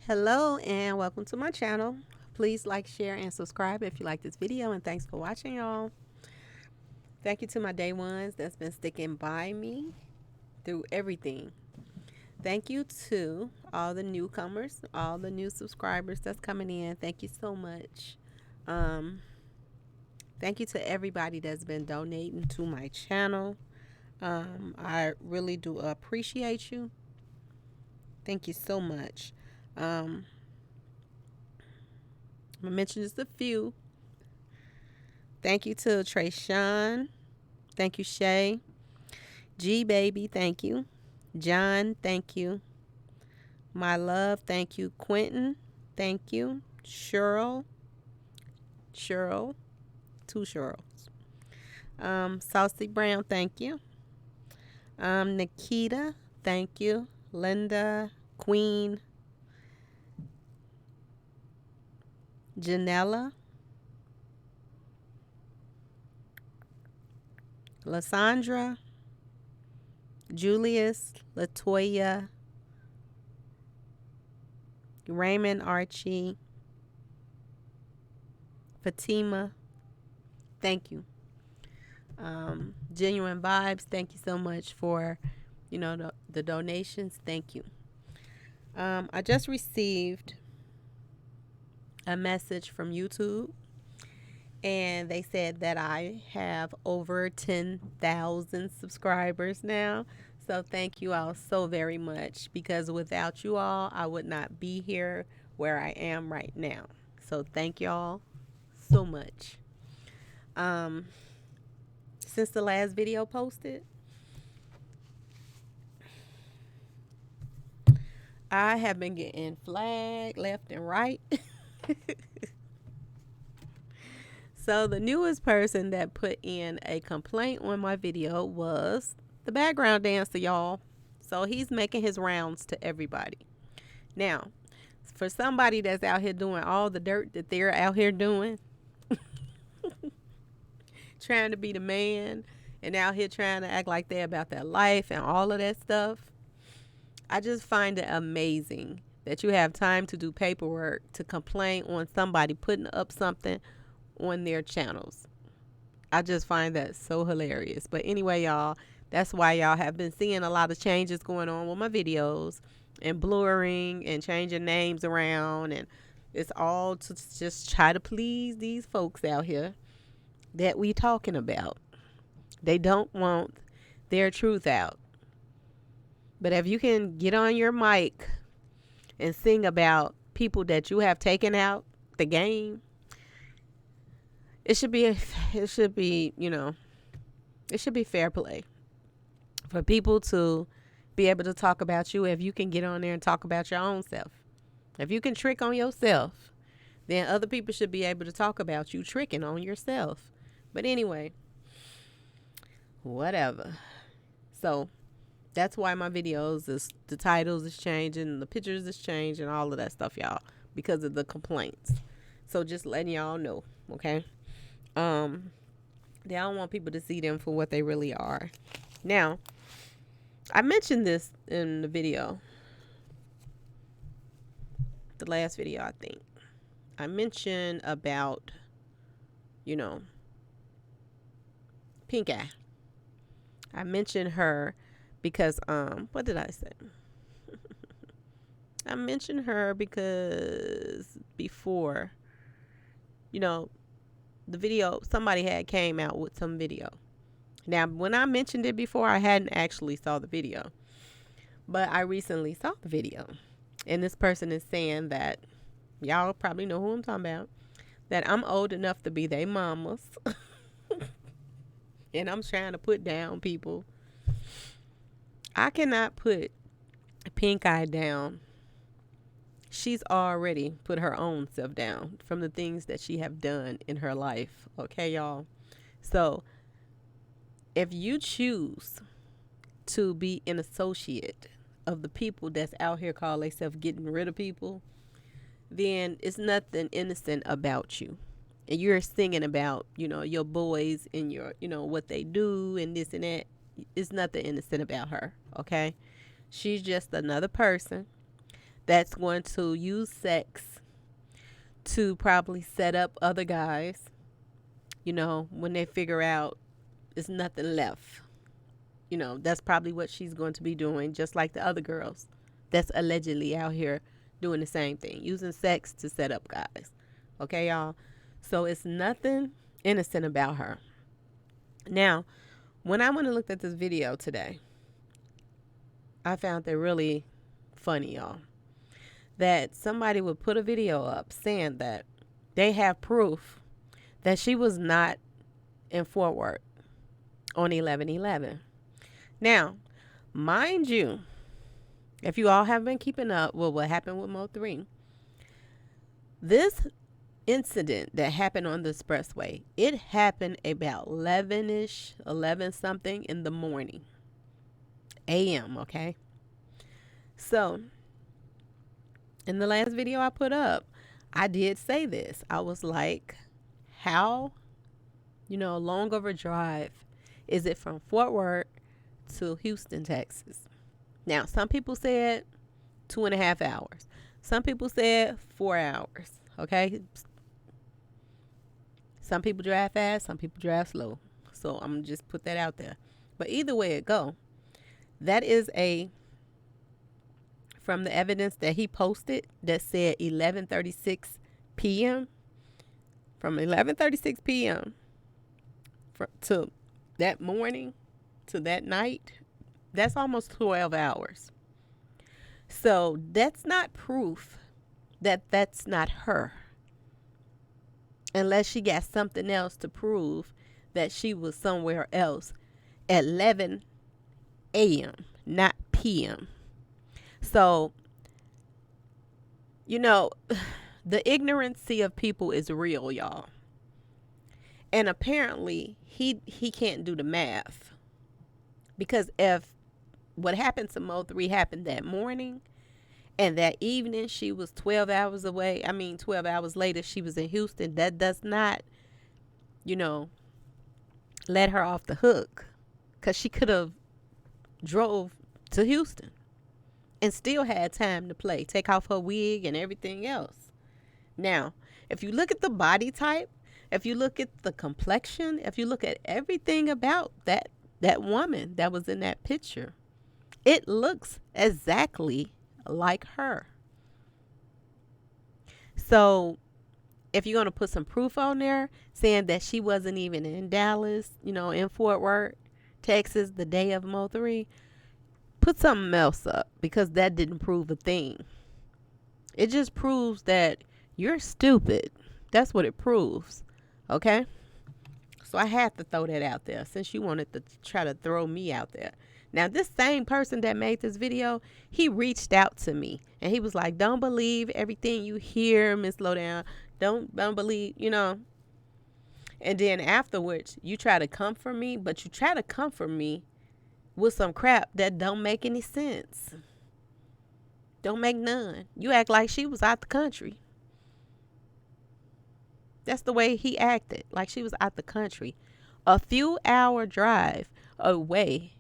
Hello and welcome to my channel. Please like, share, and subscribe if you like this video, and thanks for watching, y'all. Thank you to my day ones that's been sticking by me through everything. Thank you to all the newcomers, all the new subscribers that's coming in. Thank you so much. Thank you to everybody that's been donating to my channel. I really do appreciate you. Thank you so much. I'm gonna mention just a few. Thank you to Trayshawn. Thank you, Shay. G Baby, thank you. John, thank you. My Love, thank you. Quentin, thank you. Cheryl, two Cheryls. Saucy Brown, thank you. Nikita, thank you. Linda, Queen, Janella, Lysandra, Julius, Latoya, Raymond, Archie, Fatima, thank you. Genuine Vibes, thank you so much for, the donations. Thank you. I just received a message from YouTube, and they said that I have over 10,000 subscribers now. So thank you all so very much, because without you all, I would not be here where I am right now. So thank y'all so much. Since the last video posted, I have been getting flagged left and right. So the newest person that put in a complaint on my video was the background dancer, y'all. So he's making his rounds to everybody. Now, for somebody that's out here doing all the dirt that they're out here doing, trying to be the man and out here trying to act like they're about their life and all of that stuff, I just find it amazing that you have time to do paperwork to complain on somebody putting up something on their channels. I just find that so hilarious. But anyway, y'all, that's why y'all have been seeing a lot of changes going on with my videos, and blurring and changing names around, and it's all to just try to please these folks out here that we talking about. They don't want their truth out. But if you can get on your mic and sing about people that you have taken out the game, it should be fair play for people to be able to talk about you. If you can get on there and talk about your own self, if you can trick on yourself, then other people should be able to talk about you tricking on yourself. But anyway, whatever. So that's why my videos the titles is changing, the pictures is changing, all of that stuff, y'all, because of the complaints. So just letting y'all know, okay? I don't want people to see them for what they really are. Now, I mentioned this in the video, the last video, I think. I mentioned about, Pink Eye. I mentioned her because, what did I say? I mentioned her because before, the video, somebody had came out with some video. Now, when I mentioned it before, I hadn't actually saw the video, but I recently saw the video, and this person is saying that, y'all probably know who I'm talking about, that I'm old enough to be their mamas, and I'm trying to put down people. I cannot put Pink Eye down. She's already put her own self down from the things that she have done in her life. Okay, y'all? So if you choose to be an associate of the people that's out here call themselves getting rid of people, then it's nothing innocent about you. And you're singing about, your boys and your, what they do and this and that. It's nothing innocent about her. Okay? She's just another person that's going to use sex to probably set up other guys, when they figure out there's nothing left. That's probably what she's going to be doing, just like the other girls that's allegedly out here doing the same thing, using sex to set up guys. Okay, y'all? So it's nothing innocent about her. Now, when I went and looked at this video today, I found it really funny, y'all, that somebody would put a video up saying that they have proof that she was not in Fort Worth on 11/11. Now, mind you, if you all have been keeping up with what happened with Mo 3, this incident that happened on the expressway, it happened about 11-ish, 11 something in the morning, a.m., okay? So, in the last video I put up, I did say this. I was like, how, long of a drive is it from Fort Worth to Houston, Texas? Now, some people said 2.5 hours. Some people said 4 hours, okay? Some people drive fast, some people drive slow. So I'm going to just put that out there. But either way it go, that is from the evidence that he posted that said 11:36 p.m. From 11:36 p.m. to that morning to that night, that's almost 12 hours. So that's not proof that that's not her. Unless she got something else to prove that she was somewhere else at 11 a.m., not p.m. So, the ignorancy of people is real, y'all. And apparently, he can't do the math. Because if what happened to Mo 3 happened that morning, and that evening she was 12 hours away, 12 hours later she was in Houston, that does not, let her off the hook. Because she could have drove to Houston and still had time to play, take off her wig and everything else. Now, if you look at the body type, if you look at the complexion, if you look at everything about that woman that was in that picture, it looks exactly like her. So if you're going to put some proof on there saying that she wasn't even in Dallas, in Fort Worth, Texas, the day of Mo 3, put something else up, because that didn't prove a thing. It just proves that you're stupid. That's what it proves. Okay? So I had to throw that out there since you wanted to try to throw me out there. Now, this same person that made this video, he reached out to me and he was like, don't believe everything you hear, MsLowDownn. Don't believe, And then afterwards, you try to comfort me, but you try to comfort me with some crap that don't make any sense. Don't make none. You act like she was out the country. That's the way he acted, like she was out the country. A few hour drive away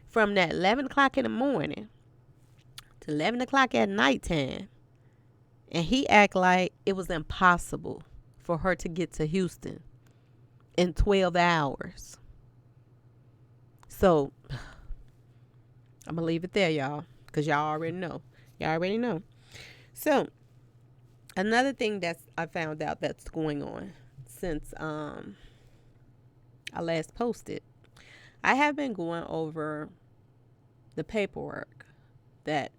from that 11 o'clock in the morning to 11 o'clock at nighttime. And he act like it was impossible for her to get to Houston in 12 hours. So, I'm going to leave it there, y'all, because y'all already know. Y'all already know. So, another thing that I found out that's going on since I last posted, I have been going over the paperwork that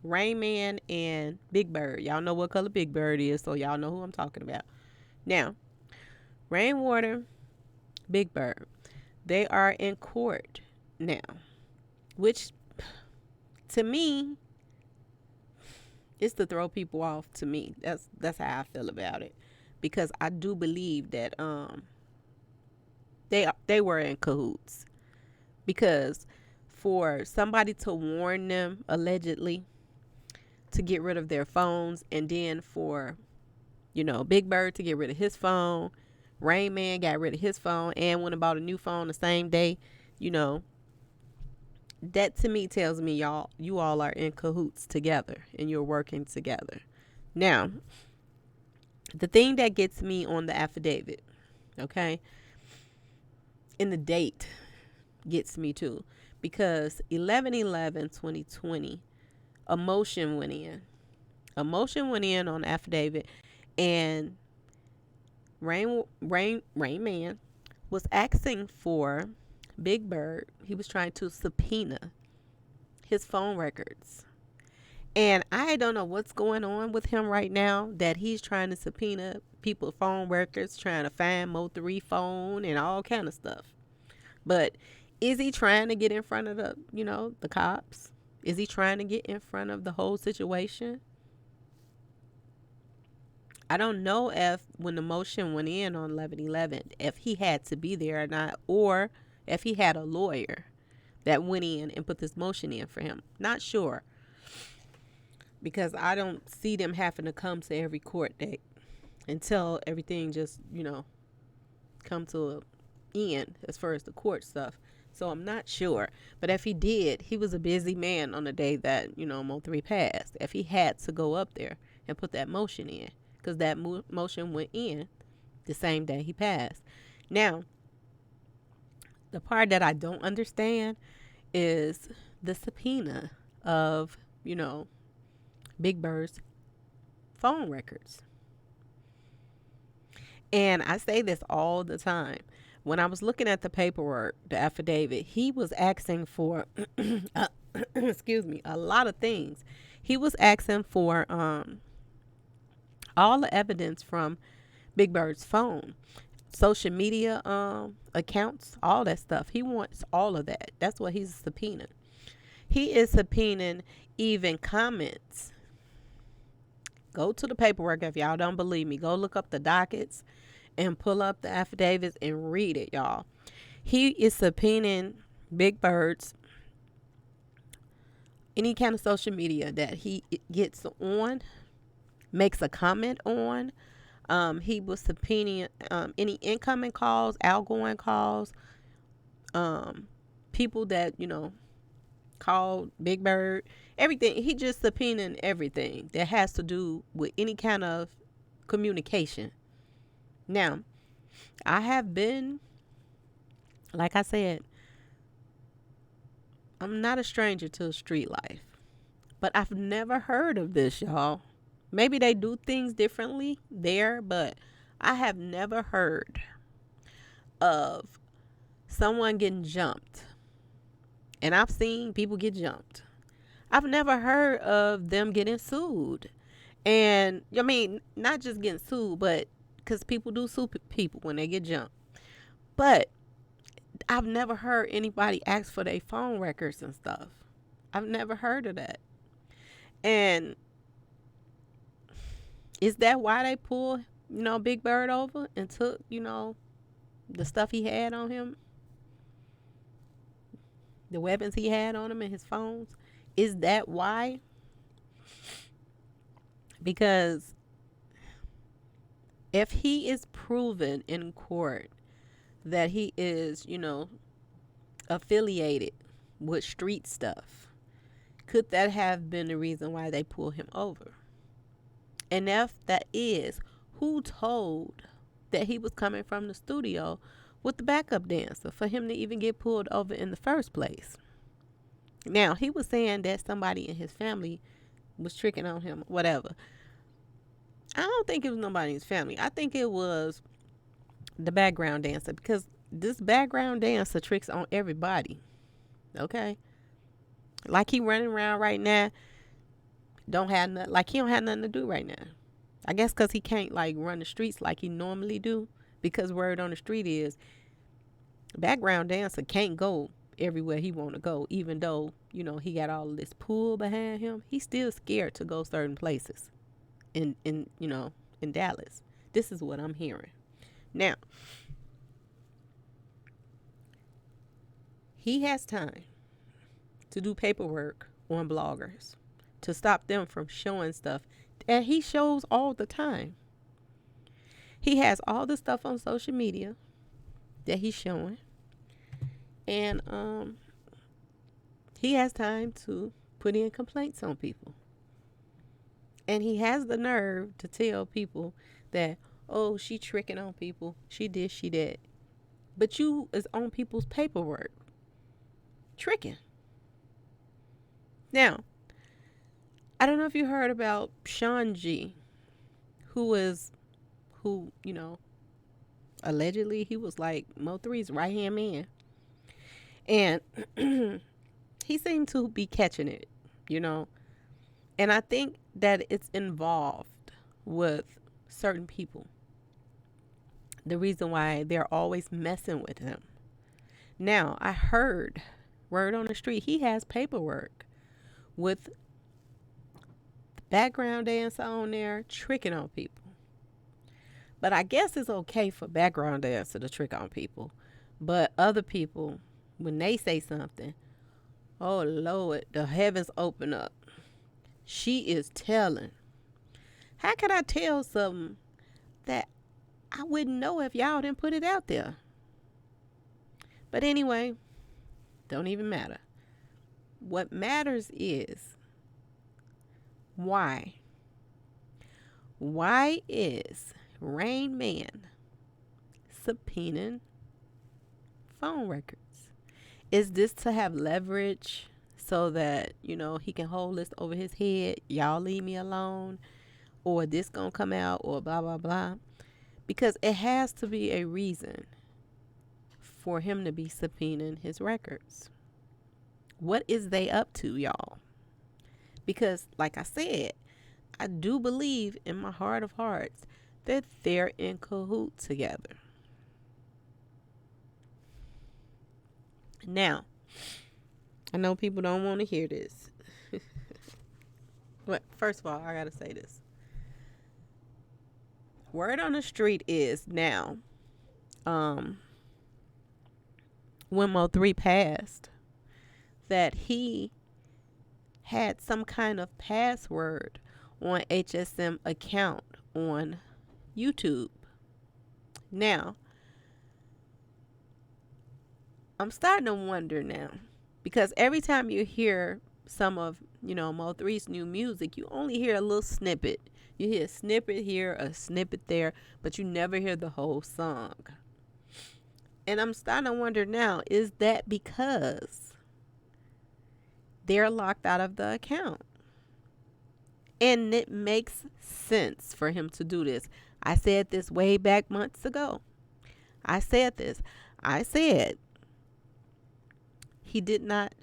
RainMan and Big Bird, y'all know what color Big Bird is, so y'all know who I'm talking about. Now, Rainwater, Big Bird, they are in court now, which to me is to throw people off. To me, that's how I feel about it, because I do believe that they were in cahoots, because for somebody to warn them allegedly to get rid of their phones, and then for Big Bird to get rid of his phone, RainMan got rid of his phone and went and bought a new phone the same day, That to me tells me you all are in cahoots together and you're working together. Now, the thing that gets me on the affidavit, okay, and the date gets me too, because 11/11/2020, a motion went in. A motion went in on affidavit, and RainMan was asking for Big Bird. He was trying to subpoena his phone records. And I don't know what's going on with him right now that he's trying to subpoena people's phone records, trying to find Mo3 phone and all kind of stuff. But is he trying to get in front of the cops? Is he trying to get in front of the whole situation? I don't know if when the motion went in on 11/11, if he had to be there or not, or if he had a lawyer that went in and put this motion in for him. Not sure, because I don't see them having to come to every court date until everything just, come to an end as far as the court stuff. So I'm not sure. But if he did, he was a busy man on the day that, Mo3 passed. If he had to go up there and put that motion in, because that motion went in the same day he passed. Now, the part that I don't understand is the subpoena of, Big Bird's phone records. And I say this all the time. When I was looking at the paperwork, the affidavit, he was asking for, excuse me, a lot of things. He was asking for all the evidence from Big Bird's phone, social media accounts, all that stuff. He wants all of that. That's what he's subpoenaing. He is subpoenaing even comments. Go to the paperwork if y'all don't believe me. Go look up the dockets and pull up the affidavits and read it, y'all. He is subpoenaing Big Bird's any kind of social media that he gets on, makes a comment on. He was subpoenaing any incoming calls, outgoing calls, people that, called Big Bird, everything. He just subpoenaing everything that has to do with any kind of communication. Now, I have been, like I said, I'm not a stranger to street life, but I've never heard of this, y'all. Maybe they do things differently there, but I have never heard of someone getting jumped. And I've seen people get jumped. I've never heard of them getting sued. And I mean, not just getting sued, but because people do sue people when they get jumped. But I've never heard anybody ask for their phone records and stuff. I've never heard of that. And is that why they pulled, Big Bird over and took, the stuff he had on him? The weapons he had on him and his phones? Is that why? Because if he is proven in court that he is, affiliated with street stuff, could that have been the reason why they pulled him over? And if that is, who told that he was coming from the studio with the backup dancer for him to even get pulled over in the first place? Now, he was saying that somebody in his family was tricking on him, whatever. I don't think it was nobody in his family. I think it was the background dancer, because this background dancer tricks on everybody. Okay? Like he running around right now, he don't have nothing to do right now. I guess because he can't run the streets like he normally do, because word on the street is background dancer can't go everywhere he want to go, even though he got all of this pull behind him. He's still scared to go certain places in Dallas. This is what I'm hearing. Now, he has time to do paperwork on bloggers to stop them from showing stuff that he shows all the time. He has all the stuff on social media that he's showing. And He has time to put in complaints on people. And he has the nerve to tell people that, oh, she tricking on people. She did, she did. But you is on people's paperwork. Tricking. Now, I don't know if you heard about Sean G, who, allegedly he was like Mo3's right hand man. And he seemed to be catching it, you know. And I think that it's involved with certain people. The reason why they're always messing with him. Now, I heard word on the street, he has paperwork with background dancer on there tricking on people. But I guess it's okay for background dancer to trick on people. But other people, when they say something, oh Lord, the heavens open up. She is telling. How could I tell something that I wouldn't know if y'all didn't put it out there? But anyway, don't even matter. What matters is why. Why is RainMan subpoenaing phone records? Is this to have leverage so that, he can hold this over his head? Y'all leave me alone. Or this gonna come out or blah, blah, blah. Because it has to be a reason for him to be subpoenaing his records. What is they up to, y'all? Because, like I said, I do believe in my heart of hearts that they're in cahoots together. Now, I know people don't want to hear this. But first of all, I got to say this. Word on the street is now, when Mo3 passed, that he had some kind of password on HSM account on YouTube. Now, I'm starting to wonder now, because every time you hear some of, Mo3's new music, you only hear a little snippet. You hear a snippet here, a snippet there, but you never hear the whole song. And I'm starting to wonder now, is that because they're locked out of the account? And it makes sense for him to do this. I said this way back months ago. I said this. I said he did not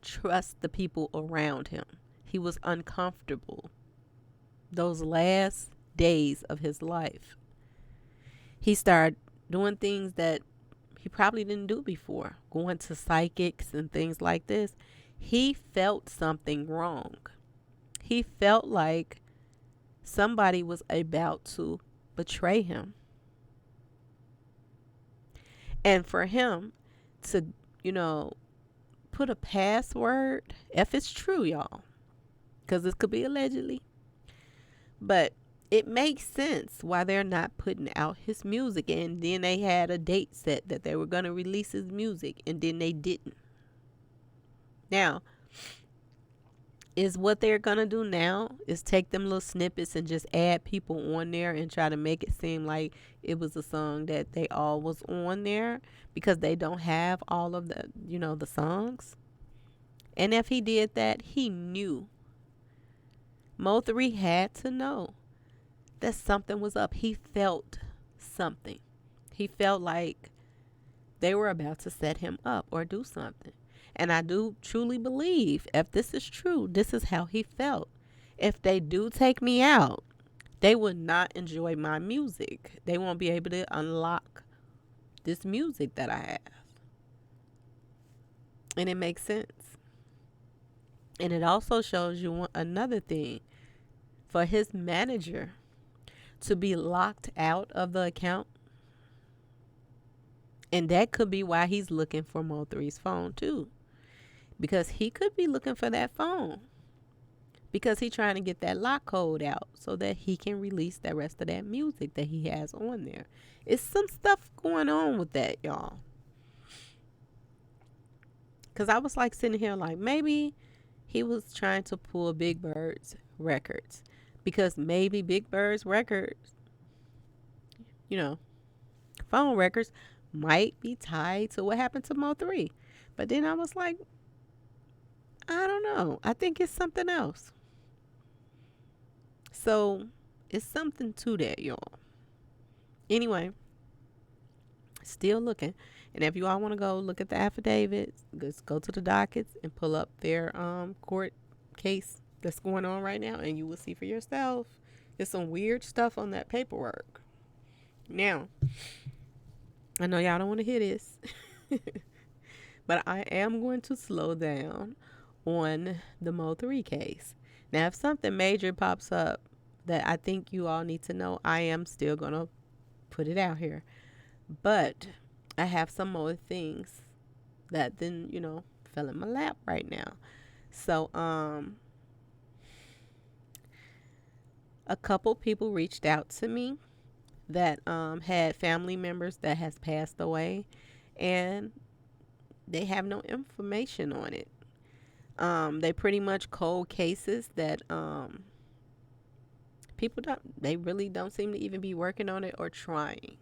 trust the people around him. He was uncomfortable those last days of his life. He started doing things that he probably didn't do before, going to psychics and things like this. He felt something wrong. He felt like somebody was about to betray him. And for him to, put a password, if it's true, y'all, because this could be allegedly, but it makes sense why they're not putting out his music. And then they had a date set that they were going to release his music, and then they didn't. Now, is what they're going to do now is take them little snippets and just add people on there and try to make it seem like it was a song that they all was on there, because they don't have all of the, the songs. And if he did that, he knew. Mo3 had to know that something was up. He felt something. He felt like they were about to set him up or do something. And I do truly believe, if this is true, this is how he felt. If they do take me out, they would not enjoy my music. They won't be able to unlock this music that I have. And it makes sense. And it also shows you another thing. For his manager to be locked out of the account, and that could be why he's looking for Mo3's phone too, because he could be looking for that phone because he's trying to get that lock code out so that he can release the rest of that music that he has on there. It's some stuff going on with that, y'all. Because I was like sitting here like maybe he was trying to pull Big Bird's records. Because maybe Big Bird's records, you know, phone records might be tied to what happened to Mo 3. But then I was like, I don't know. I think it's something else. So it's something to that, y'all. Anyway, still looking. And if you all want to go look at the affidavits, just go to the dockets and pull up their court case that's going on right now, and you will see for yourself. There's some weird stuff on that paperwork. Now, I know y'all don't want to hear this, but I am going to slow down on the Mo 3 case. Now, if something major pops up that I think you all need to know, I am still going to put it out here. But I have some more things that then, fell in my lap right now. So, a couple people reached out to me that had family members that has passed away, and they have no information on it. They pretty much cold cases that they really don't seem to even be working on it or trying.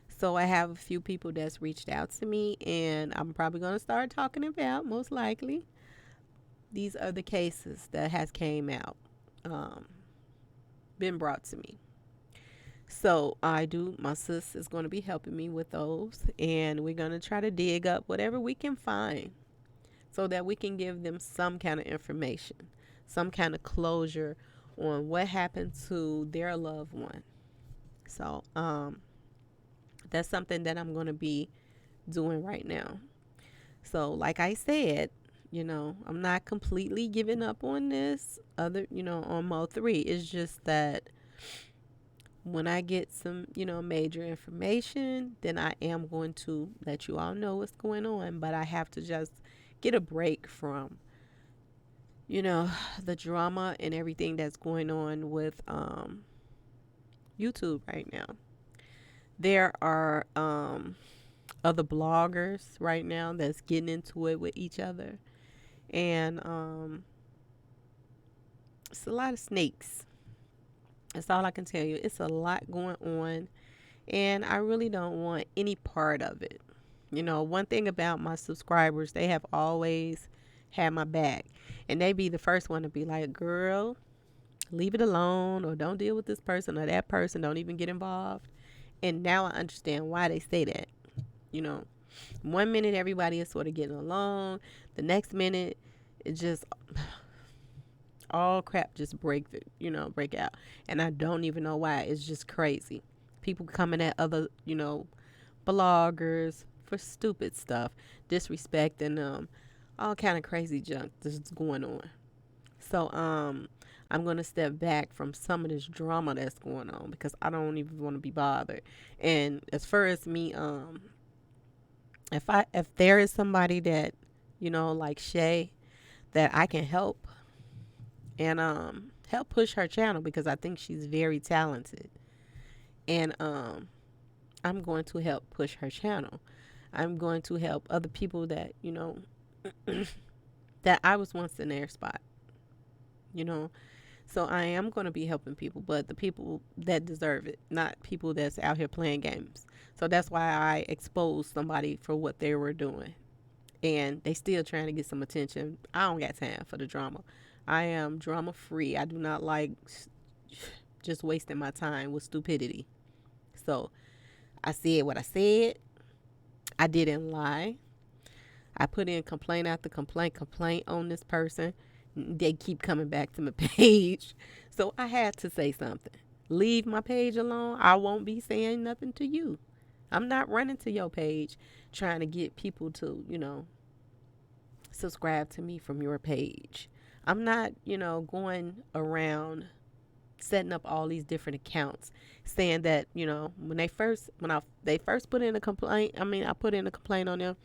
So I have a few people that's reached out to me, and I'm probably going to start talking about, most likely, these other cases that has came out, been brought to me. So my sis is going to be helping me with those, and we're going to try to dig up whatever we can find so that we can give them some kind of information, some kind of closure on what happened to their loved one. So that's something that I'm going to be doing right now. So like I said, I'm not completely giving up on this on Mo 3. It's just that when I get some, major information, then I am going to let you all know what's going on. But I have to just get a break from, the drama and everything that's going on with YouTube right now. There are other bloggers right now that's getting into it with each other. And it's a lot of snakes. That's all I can tell you. It's a lot going on, and I really don't want any part of it. One thing about my subscribers, they have always had my back, and they be the first one to be like, girl, leave it alone, or don't deal with this person or that person, don't even get involved. And now I understand why they say that. 1 minute everybody is sort of getting along, the next minute it just all crap just break out, and I don't even know why. It's just crazy. People coming at other bloggers for stupid stuff, disrespecting them, all kind of crazy junk that's going on. So I'm gonna step back from some of this drama that's going on because I don't even want to be bothered. And as far as me, if there is somebody that like Shay, that I can help and help push her channel, because I think she's very talented, and I'm going to help push her channel. I'm going to help other people that that I was once in their spot. So I am going to be helping people, but the people that deserve it, not people that's out here playing games. So that's why I exposed somebody for what they were doing, and they still trying to get some attention. I don't got time for the drama. I am drama free. I do not like just wasting my time with stupidity. So I said what I said. I didn't lie. I put in complaint after complaint on this person. They keep coming back to my page. So I had to say something. Leave my page alone. I won't be saying nothing to you. I'm not running to your page trying to get people to, subscribe to me from your page. I'm not, going around setting up all these different accounts saying that, when they first put in a complaint, I put in a complaint on them.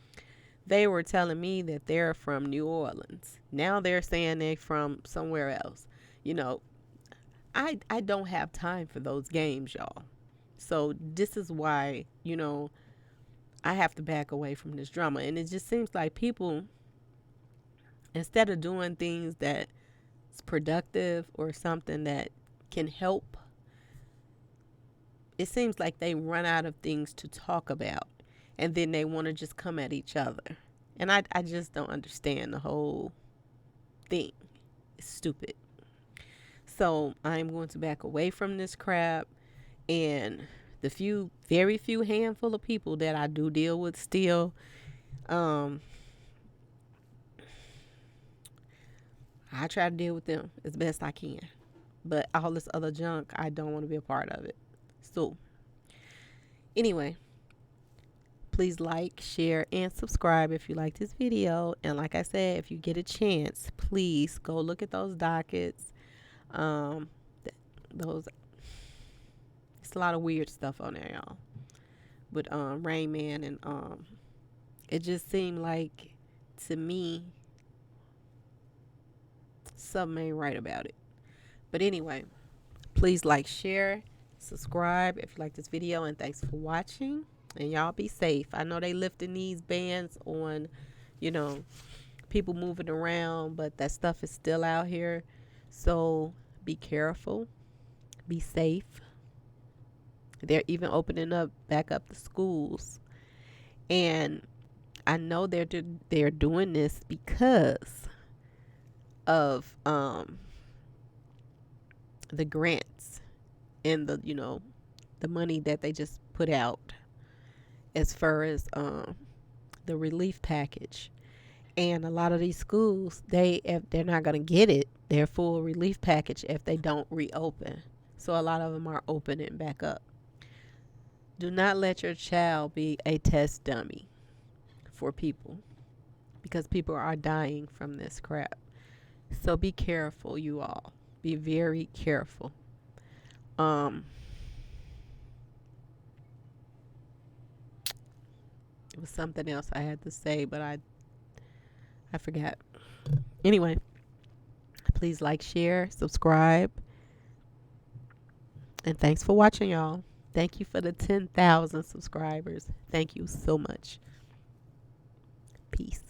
They were telling me that they're from New Orleans. Now they're saying they're from somewhere else. I don't have time for those games, y'all. So this is why, I have to back away from this drama. And it just seems like people, instead of doing things that's productive or something that can help, it seems like they run out of things to talk about. And then they want to just come at each other. And I just don't understand the whole thing. It's stupid. So I'm going to back away from this crap. And the very few handful of people that I do deal with still, I try to deal with them as best I can. But all this other junk, I don't want to be a part of it. So, anyway, please like, share, and subscribe if you like this video. And like I said, if you get a chance, please go look at those dockets. Those It's a lot of weird stuff on there, y'all. With RainMan and it just seemed like to me something ain't right about it. But anyway, please like, share, subscribe if you like this video, and thanks for watching. And y'all be safe. I know they lifting these bans on, people moving around, but that stuff is still out here. So be careful. Be safe. They're even opening back up the schools. And I know they're doing this because of the grants and the money that they just put out as far as the relief package. And a lot of these schools, if they're not going to get it, their full relief package, if they don't reopen. So a lot of them are opening back up. Do not let your child be a test dummy for people, because people are dying from this crap. So be careful, you all. Be very careful. It was something else I had to say, but I forgot. Anyway, please like, share, subscribe. And thanks for watching, y'all. Thank you for the 10,000 subscribers. Thank you so much. Peace.